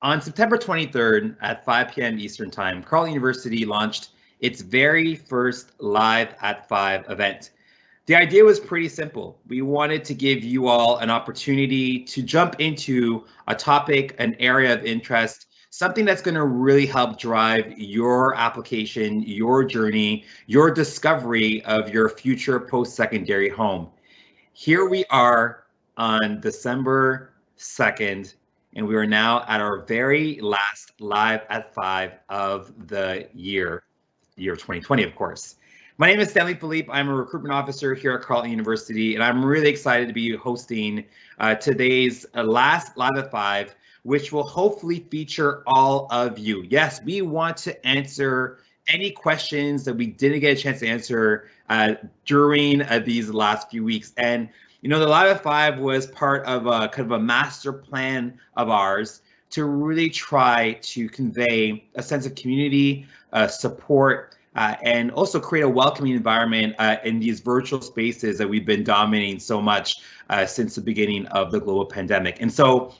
On September 23rd at 5 p.m. Eastern Time, Carleton University launched its very first Live at 5 event. The idea was pretty simple. We wanted to give you all an opportunity to jump into a topic, an area of interest, something that's going to really help drive your application, your journey, your discovery of your future post-secondary home. Here we are on December 2nd, and we are now at our very last Live at 5 of the year 2020, of course. My name is Stanley Philippe. I'm a recruitment officer here at Carleton University, and I'm really excited to be hosting today's last Live at 5, which will hopefully feature all of you. Yes, we want to answer any questions that we didn't get a chance to answer during these last few weeks. And you know, the Live at 5 was part of a kind of a master plan of ours to really try to convey a sense of community, support, and also create a welcoming environment in these virtual spaces that we've been dominating so much since the beginning of the global pandemic. And so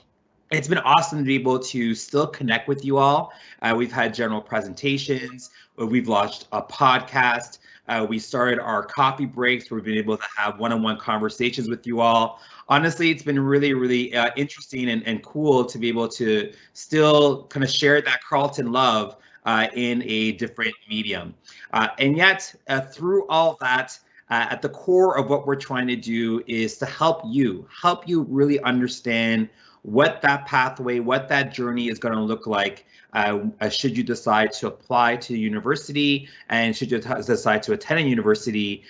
it's been awesome to be able to still connect with you all. We've had general presentations. We've launched a podcast. We started our coffee breaks where we've been able to have one-on-one conversations with you all. Honestly, it's been really, really interesting and cool to be able to still kind of share that Carleton love in a different medium. And yet, through all that, at the core of what we're trying to do is to help you really understand what that pathway, what that journey is going to look like should you decide to apply to university and should you decide to attend a university,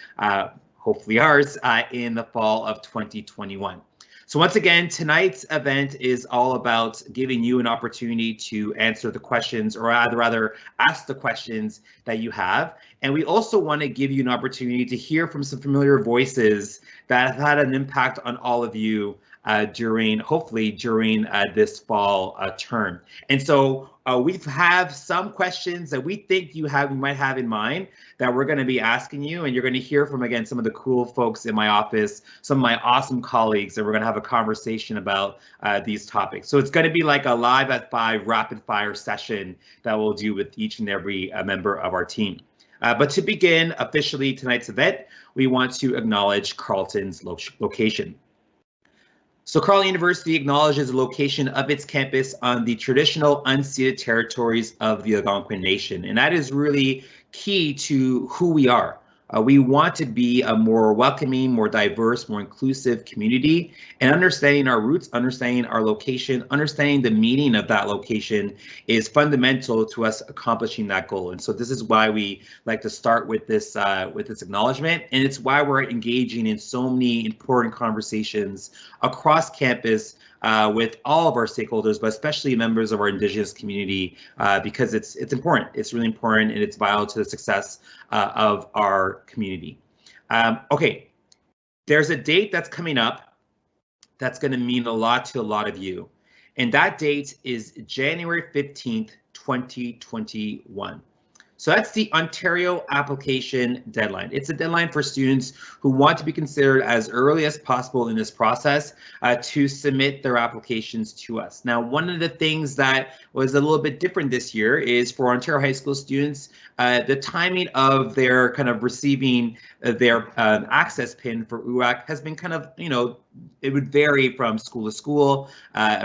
hopefully ours, in the fall of 2021. So once again, tonight's event is all about giving you an opportunity to answer the questions, or rather ask the questions that you have. And we also want to give you an opportunity to hear from some familiar voices that have had an impact on all of you hopefully during this fall term. And so we have some questions that we think you might have in mind that we're going to be asking you, and you're going to hear from, again, some of the cool folks in my office, some of my awesome colleagues, and we're going to have a conversation about these topics. So it's going to be like a Live at 5 rapid fire session that we'll do with each and every member of our team. But to begin officially tonight's event, we want to acknowledge Carleton's location. So Carleton University acknowledges the location of its campus on the traditional unceded territories of the Algonquin Nation, and that is really key to who we are. We want to be a more welcoming, more diverse, more inclusive community, and understanding our roots, understanding our location, understanding the meaning of that location is fundamental to us accomplishing that goal. And so this is why we like to start with this acknowledgement, and it's why we're engaging in so many important conversations across campus with all of our stakeholders, but especially members of our Indigenous community, because it's important. It's really important, and it's vital to the success of our community. Okay, there's a date that's coming up that's going to mean a lot to a lot of you, and that date is January 15th, 2021. So that's the Ontario application deadline. It's a deadline for students who want to be considered as early as possible in this process to submit their applications to us. Now, one of the things that was a little bit different this year is for Ontario high school students, the timing of their kind of receiving their access pin for UAC has been kind of, you know, it would vary from school to school,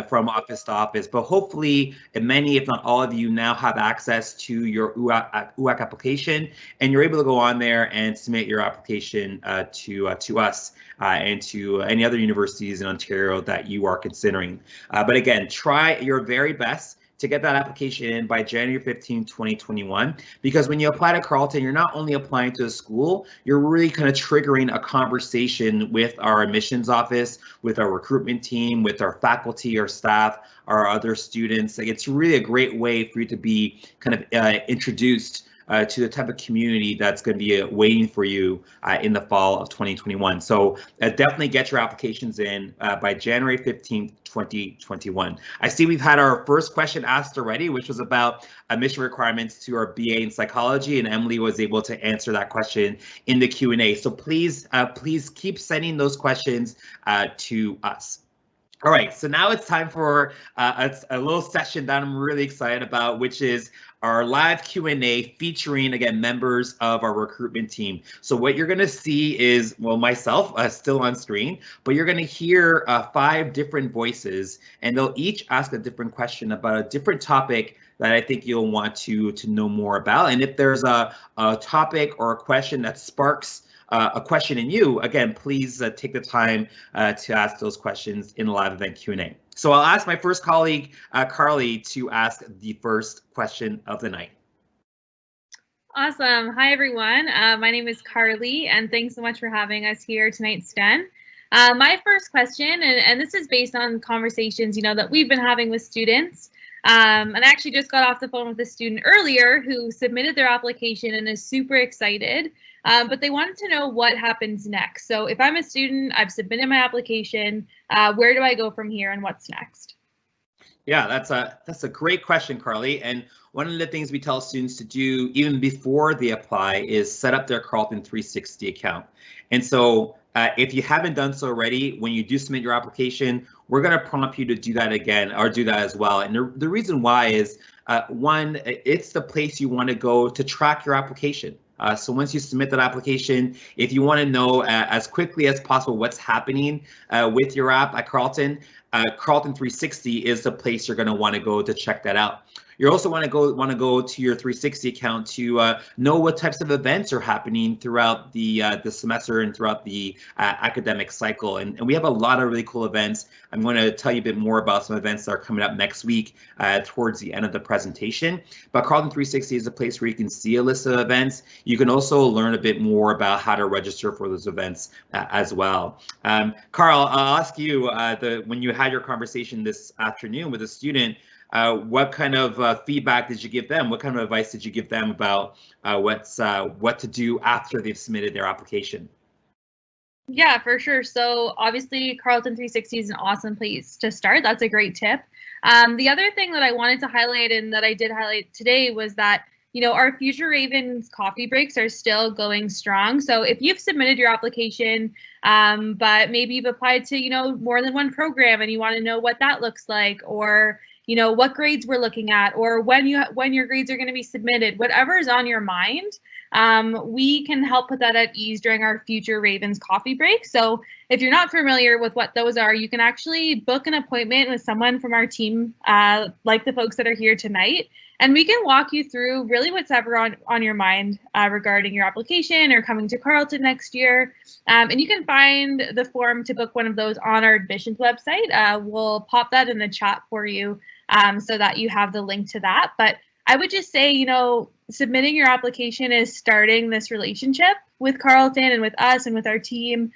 from office to office, but hopefully many, if not all of you, now have access to your UAC application, and you're able to go on there and submit your application to us and to any other universities in Ontario that you are considering. But again, try your very best to get that application in by January 15, 2021, because when you apply to Carleton, you're not only applying to a school, you're really kind of triggering a conversation with our admissions office, with our recruitment team, with our faculty, our staff, our other students. Like, it's really a great way for you to be kind of introduced to the type of community that's going to be waiting for you in the fall of 2021. So definitely get your applications in by January 15th, 2021. I see we've had our first question asked already, which was about admission requirements to our BA in psychology, and Emily was able to answer that question in the Q&A. So please keep sending those questions to us. All right, so now it's time for a little session that I'm really excited about, which is our live Q&A featuring, again, members of our recruitment team. So what you're going to see is, well, myself still on screen, but you're going to hear 5 different voices, and they'll each ask a different question about a different topic that I think you'll want to know more about. And if there's a topic or a question that sparks a question in you, again, please take the time to ask those questions in the live event Q&A. So I'll ask my first colleague, Carly, to ask the first question of the night. Awesome. Hi, everyone. My name is Carly, and thanks so much for having us here tonight, Sten. My first question, and this is based on conversations, that we've been having with students. And I actually just got off the phone with a student earlier who submitted their application and is super excited, but they wanted to know what happens next. So if I'm a student, I've submitted my application, where do I go from here and what's next? Yeah, that's a great question, Carly. And one of the things we tell students to do even before they apply is set up their Carleton 360 account. And so if you haven't done so already, when you do submit your application, we're going to prompt you to do that again or do that as well. And the reason why is, one, it's the place you want to go to track your application. So once you submit that application, if you want to know as quickly as possible what's happening with your app at Carleton, Carleton 360 is the place you're going to want to go to check that out. You also want to go to your 360 account to know what types of events are happening throughout the semester and throughout the academic cycle. And we have a lot of really cool events. I'm going to tell you a bit more about some events that are coming up next week towards the end of the presentation. But Carleton 360 is a place where you can see a list of events. You can also learn a bit more about how to register for those events as well. Carl, I'll ask you, when you had your conversation this afternoon with a student, what kind of feedback did you give them? What kind of advice did you give them about what to do after they've submitted their application? Yeah, for sure. So obviously Carleton 360 is an awesome place to start. That's a great tip. The other thing that I wanted to highlight and that I did highlight today was that, our Future Ravens coffee breaks are still going strong. So if you've submitted your application, but maybe you've applied to, more than one program and you want to know what that looks like, or what grades we're looking at, or when your grades are going to be submitted, whatever is on your mind, we can help put that at ease during our Future Ravens coffee break. So if you're not familiar with what those are, you can actually book an appointment with someone from our team, like the folks that are here tonight, and we can walk you through really what's ever on your mind regarding your application or coming to Carleton next year. And you can find the form to book one of those on our admissions website. We'll pop that in the chat for you so that you have the link to that. But I would just say, submitting your application is starting this relationship with Carleton and with us and with our team.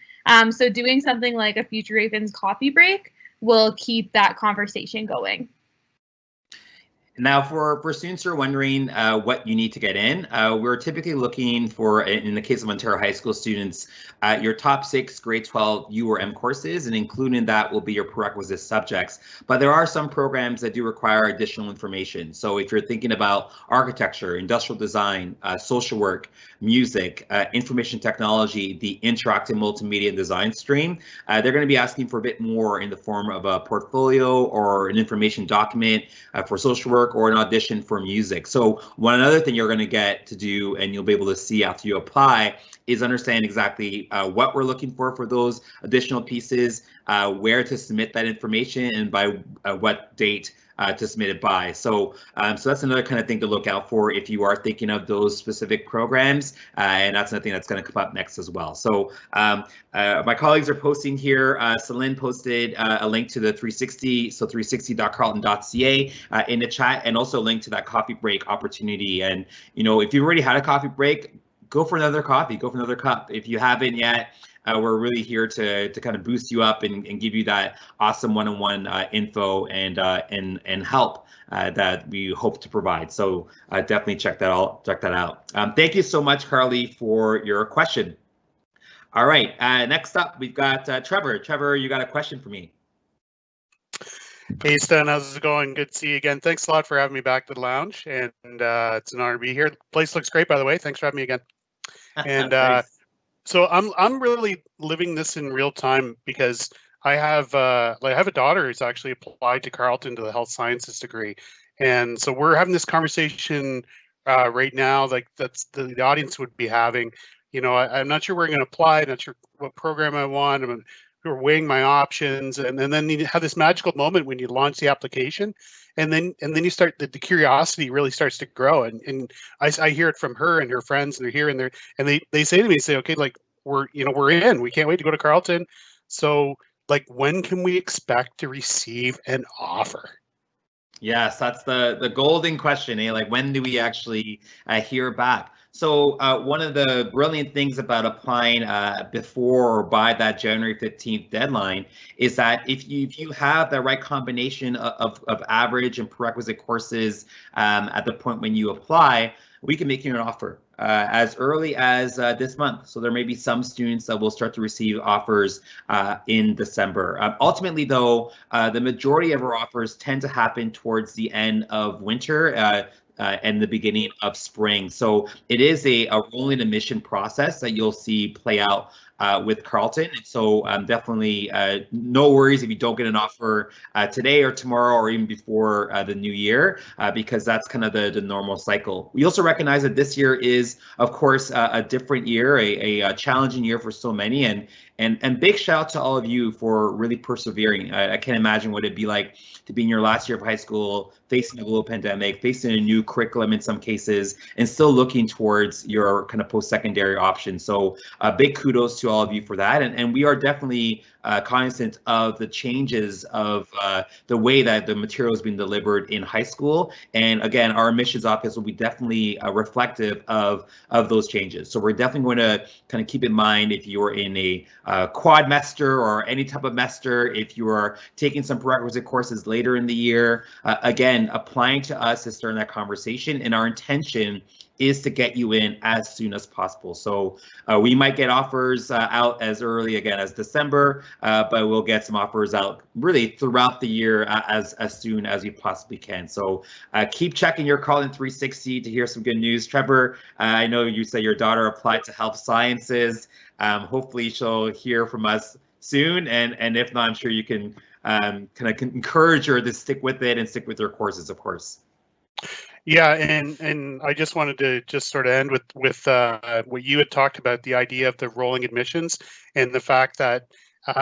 So doing something like a Future Ravens coffee break will keep that conversation going. Now, for students who are wondering what you need to get in, we're typically looking for, in the case of Ontario high school students, your top 6 grade 12 U or M courses, and including that will be your prerequisite subjects. But there are some programs that do require additional information. So if you're thinking about architecture, industrial design, social work, music, information technology, the interactive multimedia design stream, they're going to be asking for a bit more in the form of a portfolio or an information document for social work, or an audition for music. So one other thing you're going to get to do, and you'll be able to see after you apply, is understand exactly what we're looking for those additional pieces, where to submit that information, and by what date to submit it by. So that's another kind of thing to look out for if you are thinking of those specific programs, and that's another thing that's going to come up next as well. So my colleagues are posting here. Celine posted a link to the 360, so 360.carleton.ca in the chat, and also a link to that coffee break opportunity. And if you've already had a coffee break, go for another coffee, go for another cup. If you haven't yet, we're really here to kind of boost you up and give you that awesome one-on-one info and help that we hope to provide. So definitely check that out. Thank you so much, Carly, for your question. All right, next up we've got Trevor. Trevor, you got a question for me? Hey Stan, how's it going? Good to see you again. Thanks a lot for having me back to the lounge, and it's an honor to be here. The place looks great, by the way. Thanks for having me again. And so I'm really living this in real time because I have a daughter who's actually applied to Carleton to the health sciences degree, and so we're having this conversation right now. Like that's the audience would be having. I'm not sure where I'm going to apply. Not sure what program I want. We're weighing my options, and then you have this magical moment when you launch the application, and then you start the curiosity really starts to grow, and I hear it from her and her friends, and they're here and they say to me, okay, like we're in. We can't wait to go to Carleton. So like, when can we expect to receive an offer? Yes, that's the golden question, eh? Like, when do we actually hear back? So one of the brilliant things about applying before or by that January 15th deadline is that if you have the right combination of average and prerequisite courses at the point when you apply, we can make you an offer as early as this month. So there may be some students that will start to receive offers in December. Ultimately, though, the majority of our offers tend to happen towards the end of winter and the beginning of spring. So it is a rolling admission process that you'll see play out with Carleton. And so definitely no worries if you don't get an offer today or tomorrow or even before the new year, because that's kind of the normal cycle. We also recognize that this year is, of course, a different year, a challenging year for so many. And big shout out to all of you for really persevering. I can't imagine what it'd be like to be in your last year of high school, facing a global pandemic, facing a new curriculum in some cases, and still looking towards your kind of post-secondary options. So big kudos to all of you for that. And we are definitely cognizant of the changes of the way that the material is being delivered in high school. And again, our admissions office will be definitely reflective of those changes. So we're definitely going to kind of keep in mind if you're in a quadmester or any type of mester, if you are taking some prerequisite courses later in the year, again, applying to us is starting that conversation, and our intention is to get you in as soon as possible. So we might get offers out as early again as December, but we'll get some offers out really throughout the year as soon as we possibly can. So keep checking your Carleton 360 to hear some good news. Trevor, I know you said your daughter applied to health sciences. Hopefully she'll hear from us soon, and if not, I'm sure you can kind of encourage her to stick with it and stick with your courses, of course. Yeah, and I just wanted to just sort of end with what you had talked about, the idea of the rolling admissions and the fact that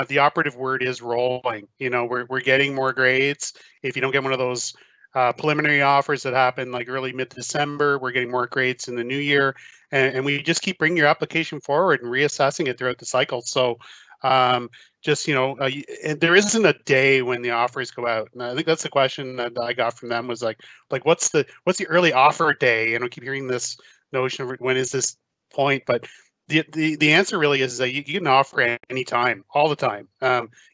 the operative word is rolling. We're getting more grades. If you don't get one of those preliminary offers that happen like early mid-December, we're getting more grades in the new year, and we just keep bringing your application forward and reassessing it throughout the cycle. So just, there isn't a day when the offers go out. And I think that's the question that I got from them was like what's the early offer day? Keep hearing this notion of when is this point, but the answer really is that you can offer at any time, all the time.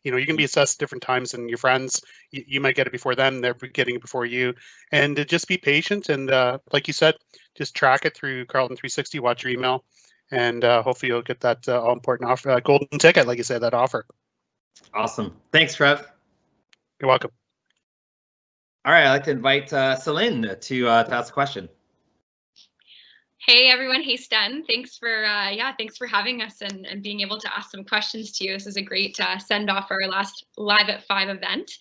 You can be assessed at different times than your friends. You might get it before them, they're getting it before you. And to just be patient and like you said, just track it through Carleton 360, watch your email. And hopefully you'll get that all important offer, golden ticket, like you said, that offer. Awesome. Thanks, Trev. You're welcome. All right, I'd like to invite Celine to ask a question. Hey everyone, hey Sten. Thanks for having us and being able to ask some questions to you. This is a great send off for our last Live at 5 event.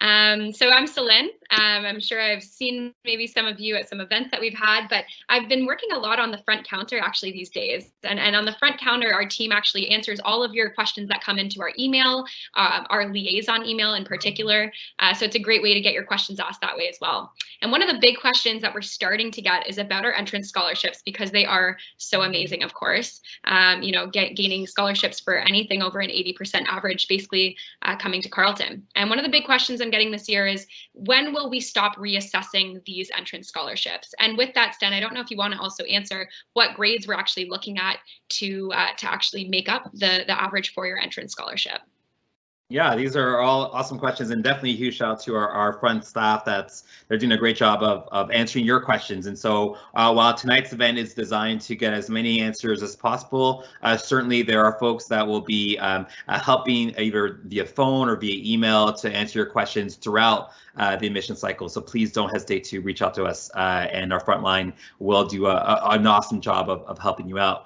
So I'm Celine. I'm sure I've seen maybe some of you at some events that we've had, but I've been working a lot on the front counter actually these days. And on the front counter, our team actually answers all of your questions that come into our email, our liaison email in particular. So it's a great way to get your questions asked that way as well. And one of the big questions that we're starting to get is about our entrance scholarships, because they are so amazing, of course. Gaining scholarships for anything over an 80% average, basically coming to Carleton. And one of the big questions I'm getting this year is, when will we stop reassessing these entrance scholarships? And with that, Sten, I don't know if you want to also answer what grades we're actually looking at to actually make up the average for your entrance scholarship. Yeah, these are all awesome questions, and definitely a huge shout out to our front staff. They're doing a great job of answering your questions. And so while tonight's event is designed to get as many answers as possible, certainly there are folks that will be helping either via phone or via email to answer your questions throughout the admission cycle. So please don't hesitate to reach out to us, and our frontline will do an awesome job of helping you out.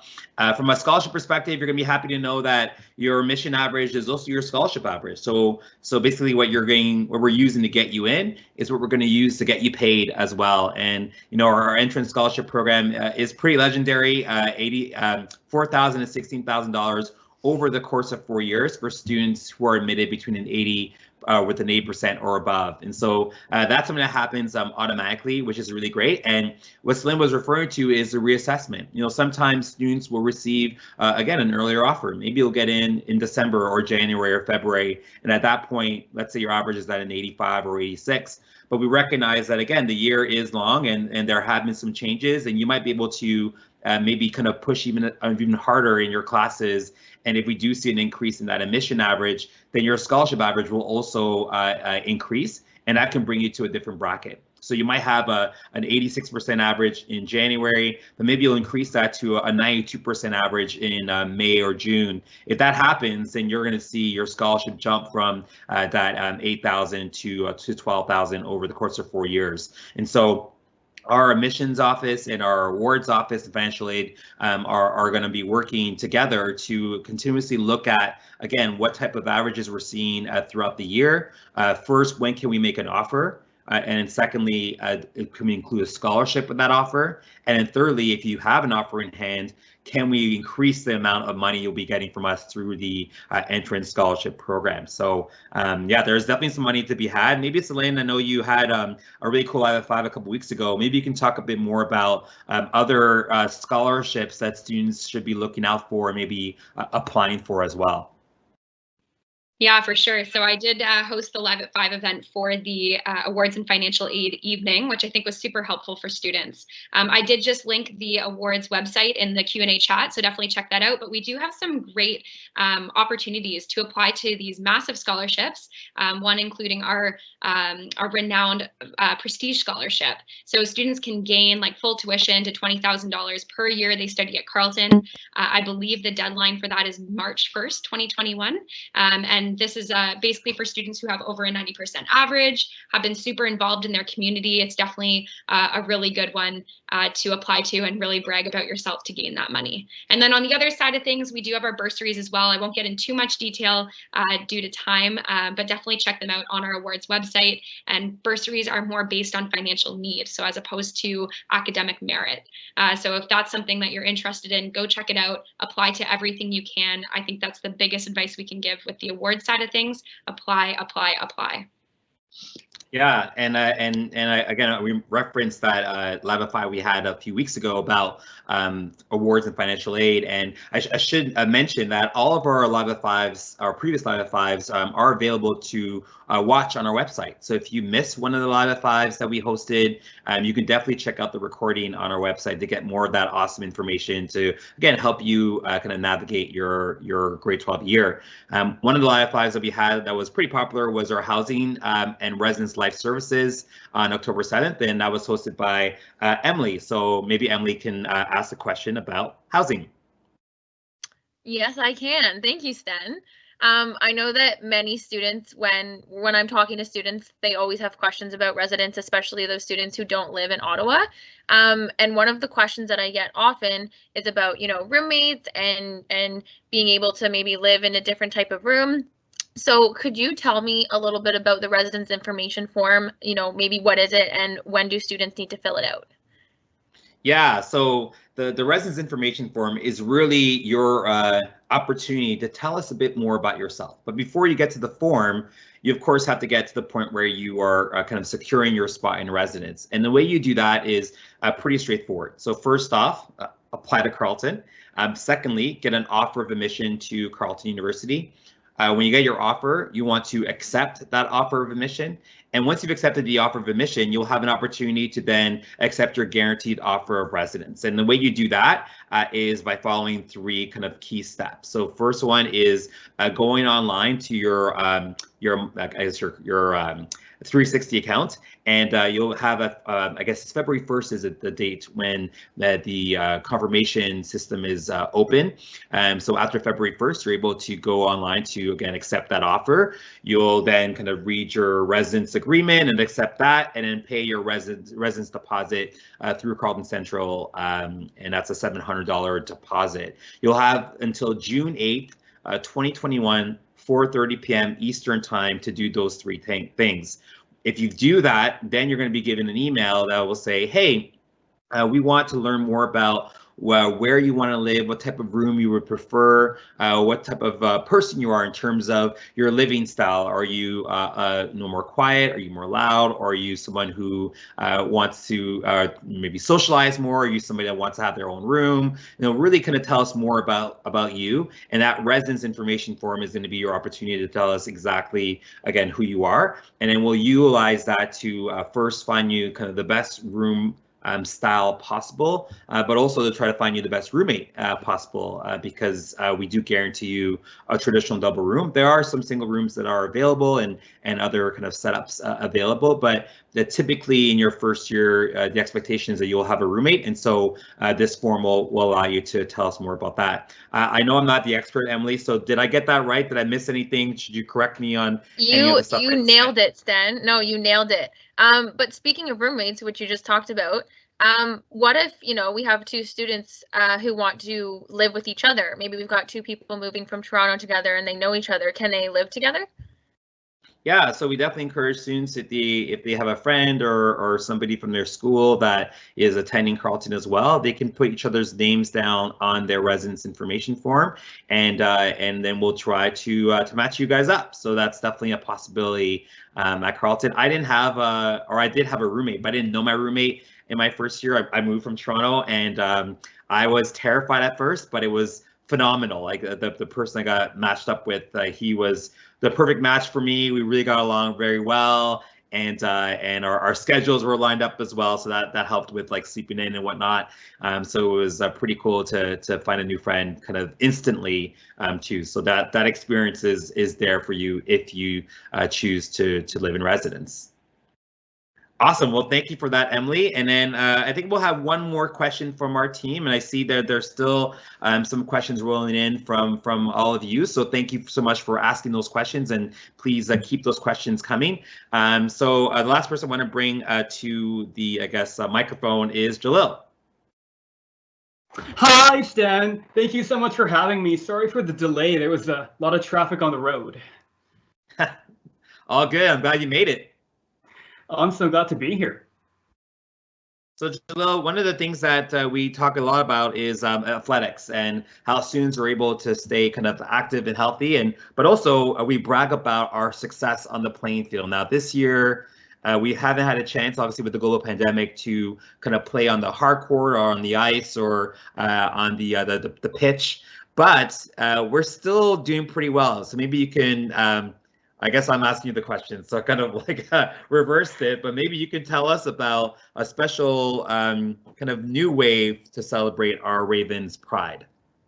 From a scholarship perspective, you're going to be happy to know that your admission average is also your scholarship average. average. So basically what we're using to get you in is what we're going to use to get you paid as well. And our entrance scholarship program is pretty legendary, $4,000 to $16,000 over the course of 4 years for students who are admitted between an 80 with an 8% or above. And so that's something that happens automatically, which is really great. And what Celine was referring to is the reassessment. Sometimes students will receive, again, an earlier offer. Maybe you'll get in December or January or February. And at that point, let's say your average is at an 85 or 86. But we recognize that, again, the year is long and there have been some changes, and you might be able to maybe kind of push even harder in your classes. And if we do see an increase in that admission average, then your scholarship average will also increase, and that can bring you to a different bracket. So you might have an 86% average in January, but maybe you'll increase that to a 92% average in May or June. If that happens, then you're going to see your scholarship jump from that 8,000 to 12,000 over the course of 4 years. And so our admissions office and our awards office, financial aid, are going to be working together to continuously look at, again, what type of averages we're seeing throughout the year. First, when can we make an offer? And then secondly, can we include a scholarship with that offer? And then thirdly, if you have an offer in hand, can we increase the amount of money you'll be getting from us through the entrance scholarship program? So yeah, there's definitely some money to be had. Maybe Celine, I know you had a really cool Live at 5 a couple weeks ago. Maybe you can talk a bit more about other scholarships that students should be looking out for and maybe applying for as well. Yeah, for sure. So I did host the Live at 5 event for the awards and financial aid evening, which I think was super helpful for students. I did just link the awards website in the Q&A chat, so definitely check that out. But we do have some great opportunities to apply to these massive scholarships, one including our renowned prestige scholarship. So students can gain like full tuition to $20,000 per year they study at Carleton. I believe the deadline for that is March 1st, 2021. And this is basically for students who have over a 90% average, have been super involved in their community. It's definitely a really good one to apply to and really brag about yourself to gain that money. And then on the other side of things, we do have our bursaries as well. I won't get into too much detail due to time, but definitely check them out on our awards website. And bursaries are more based on financial need, so as opposed to academic merit. So if that's something that you're interested in, go check it out, apply to everything you can. I think that's the biggest advice we can give with the award side of things. Apply, apply, apply. Yeah, and again, we referenced that Live at 5 we had a few weeks ago about awards and financial aid, and I should mention that all of our Live at 5s, our previous Live at 5s, are available to watch on our website. So if you miss one of the Live at 5s that we hosted, you can definitely check out the recording on our website to get more of that awesome information to, again, help you kind of navigate your grade 12 year. One of the Live at 5s that we had that was pretty popular was our housing and residence life services on October 7th, and that was hosted by Emily. So maybe Emily can ask a question about housing. Yes, I can. Thank you, Sten. I know that many students, when I'm talking to students, they always have questions about residence, especially those students who don't live in Ottawa. And one of the questions that I get often is about, roommates and being able to maybe live in a different type of room. So could you tell me a little bit about the residence information form? Maybe what is it and when do students need to fill it out? Yeah, so the residence information form is really your opportunity to tell us a bit more about yourself. But before you get to the form, you of course have to get to the point where you are kind of securing your spot in residence. And the way you do that is pretty straightforward. So first off, apply to Carleton. Secondly, get an offer of admission to Carleton University. When you get your offer, you want to accept that offer of admission. And once you've accepted the offer of admission, you'll have an opportunity to then accept your guaranteed offer of residence. And the way you do that is by following 3 kind of key steps. So first one is going online to your 360 account, and you'll have I guess it's February 1st is the date when the confirmation system is open. So after February 1st, you're able to go online to, again, accept that offer. You'll then kind of read your residence agreement and accept that, and then pay your residence deposit through Carleton Central, and that's a $700 deposit. You'll have until June 8th, 2021 4:30 p.m. Eastern time to do those three things. If you do that, then you're going to be given an email that will say, hey, we want to learn more about where you want to live, what type of room you would prefer, what type of person you are in terms of your living style. Are you more quiet? Are you more loud? Or are you someone who wants to maybe socialize more? Are you somebody that wants to have their own room? Really kind of tell us more about you. And that residence information form is going to be your opportunity to tell us exactly, again, who you are. And then we'll utilize that to first find you kind of the best room style possible, but also to try to find you the best roommate possible, because we do guarantee you a traditional double room. There are some single rooms that are available and other kind of setups available, but typically in your first year, the expectation is that you'll have a roommate, and so this form will allow you to tell us more about that. I know I'm not the expert, Emily, so did I get that right? Did I miss anything? Should you correct me on any of the stuff? You nailed it, Stan. No, you nailed it. But speaking of roommates, which you just talked about, what if, we have two students who want to live with each other? Maybe we've got two people moving from Toronto together and they know each other. Can they live together? Yeah, so we definitely encourage students, if they have a friend or somebody from their school that is attending Carleton as well, they can put each other's names down on their residence information form, and then we'll try to match you guys up. So that's definitely a possibility at Carleton. I did have a roommate, but I didn't know my roommate in my first year. I moved from Toronto, and I was terrified at first, but it was phenomenal. Like the person I got matched up with, he was the perfect match for me. We really got along very well, and our schedules were lined up as well, so that helped with like sleeping in and whatnot. So it was pretty cool to find a new friend kind of instantly too. So that experience is there for you if you choose to live in residence. Awesome. Well, thank you for that, Emily. And then I think we'll have one more question from our team. And I see that there's still some questions rolling in from all of you. So thank you so much for asking those questions. And please keep those questions coming. So the last person I want to bring to the, microphone is Jalil. Hi, Stan. Thank you so much for having me. Sorry for the delay. There was a lot of traffic on the road. All good. I'm glad you made it. I'm so glad to be here. So, Jalil, one of the things that we talk a lot about is athletics and how students are able to stay kind of active and healthy, but also we brag about our success on the playing field. Now, this year, we haven't had a chance, obviously, with the global pandemic, to kind of play on the hard court or on the ice or on the pitch, but we're still doing pretty well. So maybe you can. I guess I'm asking you the question, so I kind of like reversed it, but maybe you can tell us about a special kind of new way to celebrate our Ravens' pride.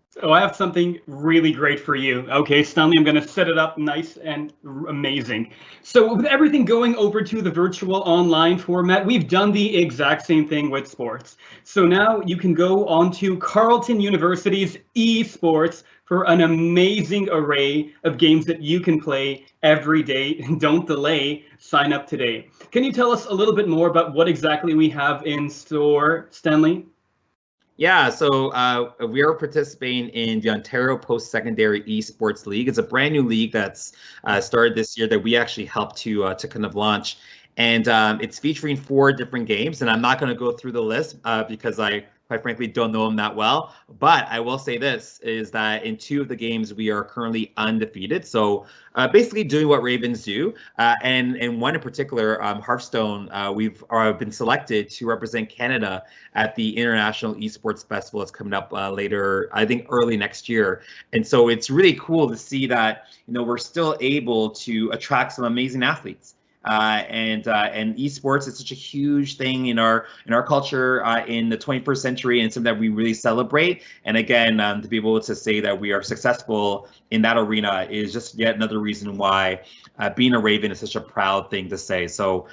So I have something really great for you. Okay, Stanley, I'm going to set it up nice and amazing. So with everything going over to the virtual online format, we've done the exact same thing with sports. So now you can go on to Carleton University's eSports for an amazing array of games that you can play every day. Don't delay, sign up today. Can you tell us a little bit more about what exactly we have in store, Stanley? Yeah, so we are participating in the Ontario Post-Secondary Esports League. It's a brand new league that's started this year that we actually helped to kind of launch. And it's featuring 4 different games. And I'm not going to go through the list because I quite frankly don't know them that well. But I will say this, is that in 2 of the games, we are currently undefeated. So basically doing what Ravens do. And one in particular, Hearthstone, we've been selected to represent Canada at the International Esports Festival. It's coming up later, I think early next year. And so it's really cool to see that, we're still able to attract some amazing athletes. And esports is such a huge thing in our culture in the 21st century, and something that we really celebrate. And again, to be able to say that we are successful in that arena is just yet another reason why being a Raven is such a proud thing to say. So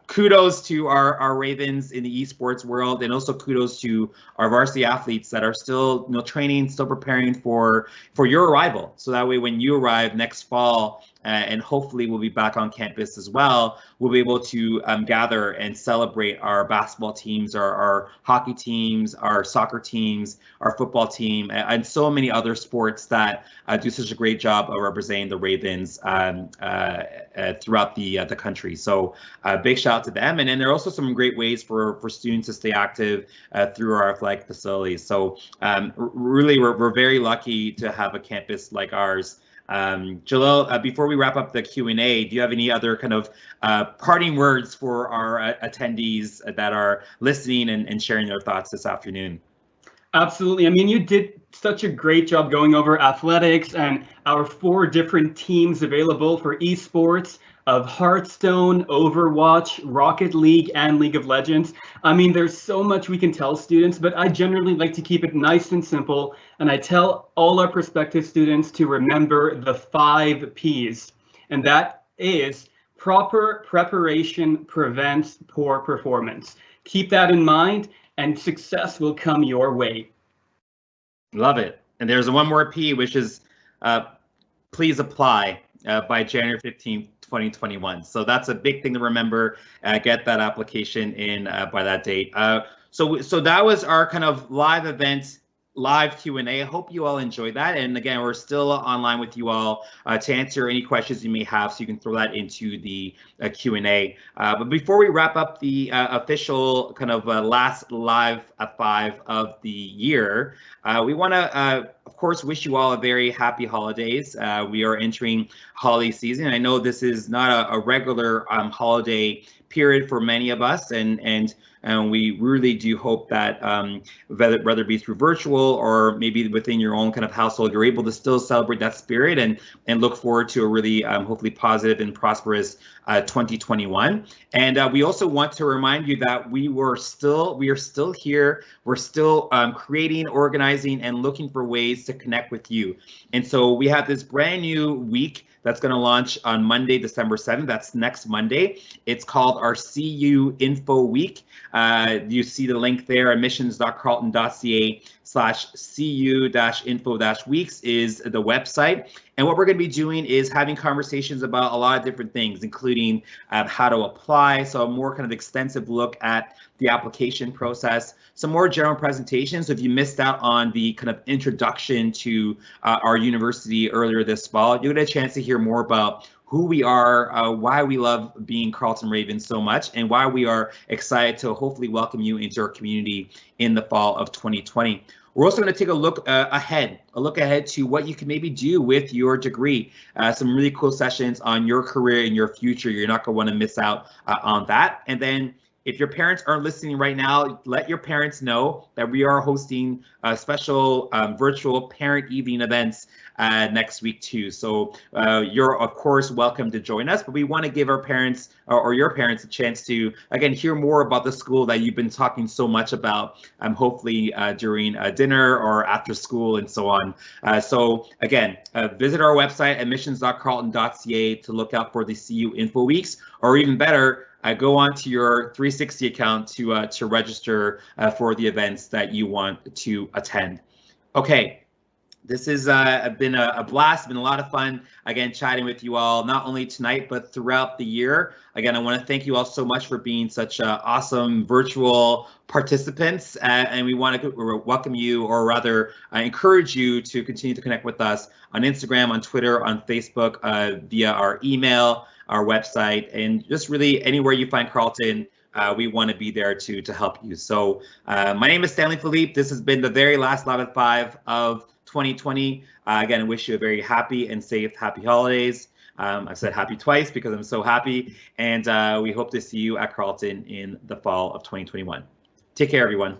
kudos to our Ravens in the esports world, and also kudos to our varsity athletes that are still training, still preparing for your arrival. So that way, when you arrive next fall, and hopefully we'll be back on campus as well, we'll be able to gather and celebrate our basketball teams, our hockey teams, our soccer teams, our football team, and so many other sports that do such a great job of representing the Ravens throughout the country. So big shout out to them. And then there are also some great ways for students to stay active through our athletic facilities. So really, we're very lucky to have a campus like ours. Jalil, before we wrap up the Q&A, do you have any other kind of parting words for our attendees that are listening and sharing their thoughts this afternoon? Absolutely. I mean, you did such a great job going over athletics and our 4 different teams available for esports of Hearthstone, Overwatch, Rocket League, and League of Legends. I mean, there's so much we can tell students, but I generally like to keep it nice and simple. And I tell all our prospective students to remember the 5 Ps. And that is proper preparation prevents poor performance. Keep that in mind, and success will come your way. Love it. And there's one more P, which is please apply by January 15th, 2021. So that's a big thing to remember. Get that application in by that date. So that was our kind of live event, live Q&A. I hope you all enjoyed that. And again, we're still online with you all to answer any questions you may have, so you can throw that into the Q&A. But before we wrap up the official kind of last live at 5 of the year, we want to, of course, wish you all a very happy holidays. We are entering holiday season. I know this is not a regular holiday period for many of us, and we really do hope that whether it be through virtual or maybe within your own kind of household, you're able to still celebrate that spirit and look forward to a really hopefully positive and prosperous 2021. And we also want to remind you that we are still here. We're still creating, organizing, and looking for ways to connect with you. And so we have this brand new week that's going to launch on Monday, December 7th. That's next Monday. It's called our CU Info Week. You see the link there, admissions.carleton.ca/cu-info-weeks is the website. And what we're going to be doing is having conversations about a lot of different things, including how to apply. So a more kind of extensive look at the application process, some more general presentations. So if you missed out on the kind of introduction to our university earlier this fall, you'll get a chance to hear more about who we are, why we love being Carleton Ravens so much, and why we are excited to hopefully welcome you into our community in the fall of 2020. We're also going to take a look ahead to what you can maybe do with your degree. Some really cool sessions on your career and your future. You're not going to want to miss out on that. And then if your parents aren't listening right now, let your parents know that we are hosting special virtual parent evening events next week too. So you're of course welcome to join us, but we want to give our parents or your parents a chance to again hear more about the school that you've been talking so much about, hopefully during dinner or after school and so on. So again, visit our website admissions.carleton.ca to look out for the CU Info Weeks, or even better, go on to your 360 account to register for the events that you want to attend. Okay, this has been a blast, been a lot of fun, again, chatting with you all, not only tonight, but throughout the year. Again, I want to thank you all so much for being such awesome virtual participants, and we want to welcome you, or rather encourage you to continue to connect with us on Instagram, on Twitter, on Facebook, via our email, our website, and just really anywhere you find Carleton, we want to be there to help you. So my name is Stanley Philippe. This has been the very last Live at 5 of 2020. Again, I wish you a very happy and safe, happy holidays. I've said happy twice because I'm so happy, and we hope to see you at Carleton in the fall of 2021. Take care, everyone.